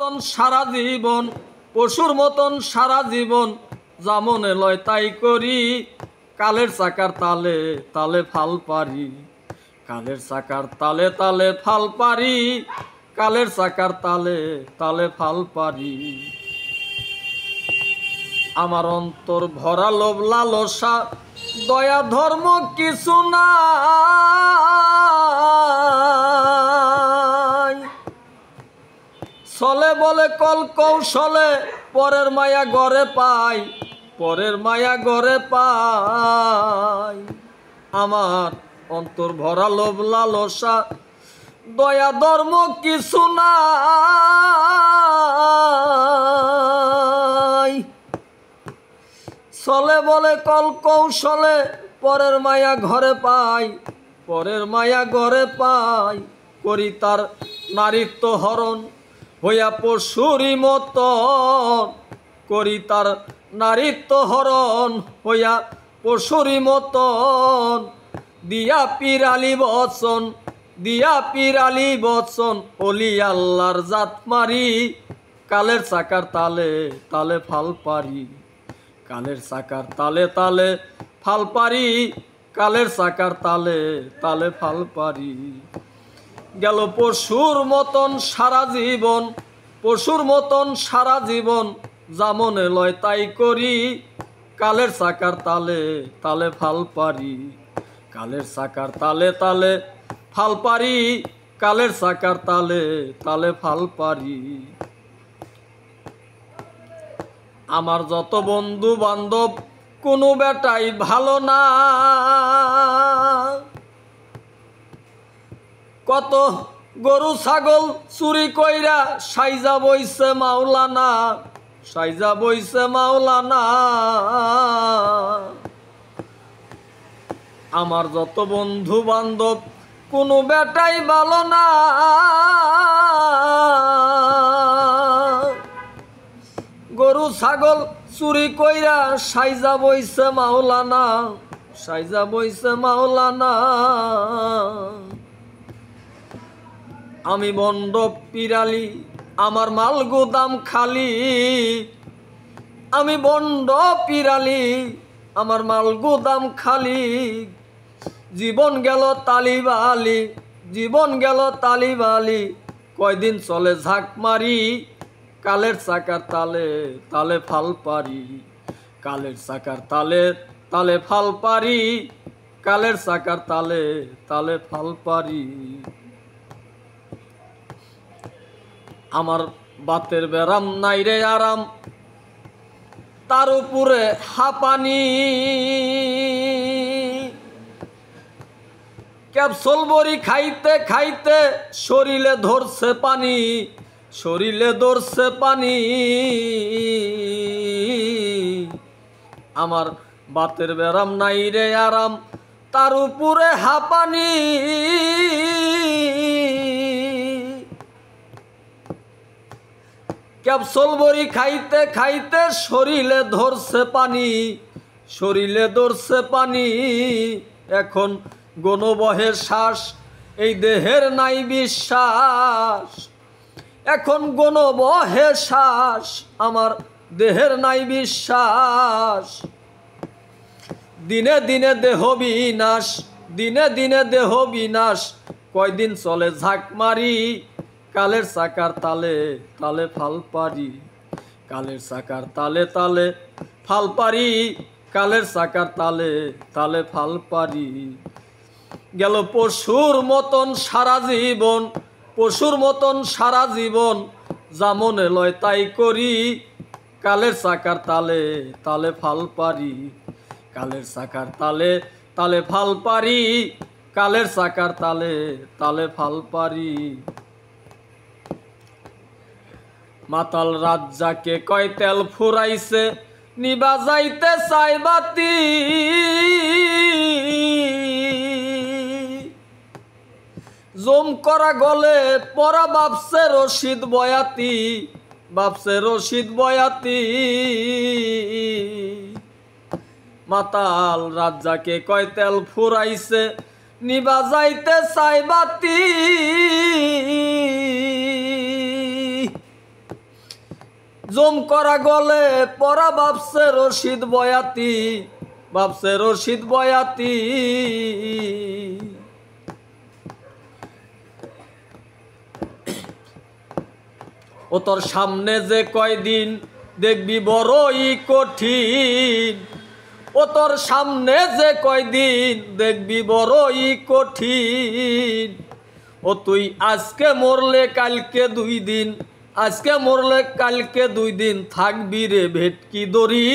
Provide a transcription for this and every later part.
মতন সারা জীবন, পশুর মতন সারা জীবন, যা মনে লয় তাই করি। কালের চাকার তালে তালে ফাল পারি, কালের চাকার তালে তালে ফাল পারি, কালের চাকার তালে তালে ফাল পারি। আমার অন্তর ভরা লোভ লালসা, দয়া ধর্ম কিছু নাই। চলে বলে কল কৌশলে, পরের মায়া গড়ে পাই, পরের মায়া গড়ে পাই। আমার অন্তর ভরা লোভ লালসা, দয়া ধর্ম কিছু নাই। চলে বলে কল কৌশলে, পরের মায়া ঘরে পাই, পরের মায়া ঘরে পাই। করি তার নারীত্ব হরণ, হইয়া পশুরি মতন, করি তার নারীত্ব হরণ, হইয়া পশুরি মতন। দিয়া পিরালি বচন, দিয়া পিরালি বচন, অলি আল্লাহর জাত মারি। কালের চাকার তালে তালে ফাল পারি, কালের চাকার তালে তালে ফাল পারি, কালের চাকার তালে তালে ফাল পারি। গেল পশুর মতন সারা জীবন, পশুর মতন সারা জীবন, যা মনে লয় তাই করি। কালের চাকার তালে তালে ফাল পারি, কালের চাকার তালে তালে ফাল পারি, কালের চাকার তালে তালে ফাল পারি। আমার যত বন্ধু বান্ধব, কোনো বেটাই ভালো না। কত গরু ছাগল চুরি কইরা সাইজা বইছে মাওলানা, সাইজা বইছে মাওলানা। আমার যত বন্ধু বান্ধব, কোনো বেটাই ভালো না। গরু ছাগল চুরি কইরা সাইজা বইছে মাওলানা, সাইজা বইছে মাওলানা। আমি বন্ড পিরালি, আমার মাল গোদাম খালি। আমি বন্ড পিরালি, আমার মাল গোদাম খালি। জীবন গেল তালিবালি, জীবন গেল তালিবালি, কয়দিন চলে ঝাঁক মারি। কালের চাকার তালে তালে ফাল পারি, কালের চাকার তালে তালে ফাল পারি, কালের চাকার তালে তালে ফাল পারি। আমার বাতের বেরাম নাই রে আরাম, তার উপরে হাঁপানি। ক্যাপসুল বড়ি খাইতে খাইতে শরীরে ধরছে পানি, শরীরে ধরছে পানি। আমার বাতের বেরাম নাই রে আরাম, তার উপরে হাঁপানি। ক্যাপসুল বড়ি খাইতে খাইতে শরীরে ধরছে পানি, শরীরে ধরছে পানি। এখন গণবহে শ্বাস, এই দেহের নাই বিশ্বাস। এখন গণবহে শ্বাস, আমার দেহের নাই বিশ্বাস। দিনে দিনে দেহ বিনাশ, দিনে দিনে দেহ বিনাশ, কয়দিন চলে ঝাঁক মারি। কালের চাকার তালে তালে ফাল পারি, কালের চাকার তালে তালে ফাল পারি, কালের চাকার তালে তালে ফাল পারি। গেল পশুর মতন সারা জীবন, পশুর মতন সারা জীবন, যা মনে লয় তাই করি। কালের চাকার তালে তালে ফাল পারি, কালের চাকার তালে তালে ফাল পারি, কালের চাকার তালে তালে ফাল পারি। মাতাল রাজ্জাকে কয় তেল ফুরাইছে, নিবা যাইতে চাই বাতি। জম করা গলে পরা বাপসে রশিদ বয়াতি, বাপসে রশিদ বয়াতি। মাতাল রাজ্জাকে কয় তেল ফুরাইছে, নিবা যাইতে চাই বাতি। জম করা গলে পরা ভাবছে রশিদ বয়াতি, ভাবছে রশিদ বয়াতি। ও তোর সামনে যে কয়দিন দেখবি বড়ই কঠিন, ও তোর সামনে যে কয়দিন দেখবি বড়ই কঠিন। ও তুই আজকে মরলে কালকে 2 দিন, আজকে মরলে কালকে 2 দিন থাকবি রে ভেটকি দড়ি।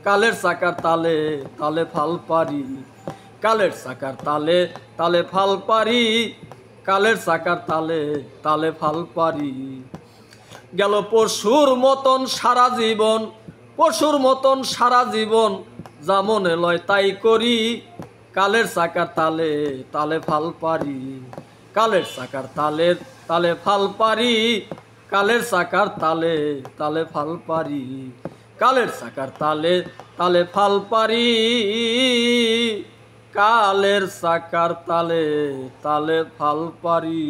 কালের চাকার তালে তালে ফাল পারি, কালের চাকার তালে তালে ফাল পারি, কালের চাকার তালে তালে ফাল পারি। গেল পশুর মতন সারা জীবন, পশুর মতন সারা জীবন, যা মনে লয় তাই করি। কালের চাকার তালে তালে ফাল পারি, কালের চাকার তালে তালে ফাল পারি, কালের চাকার তালে তালে ফাল পারি, কালের চাকার তালে তালে ফাল পারি, কালের চাকার তালে তালে ফাল পারি।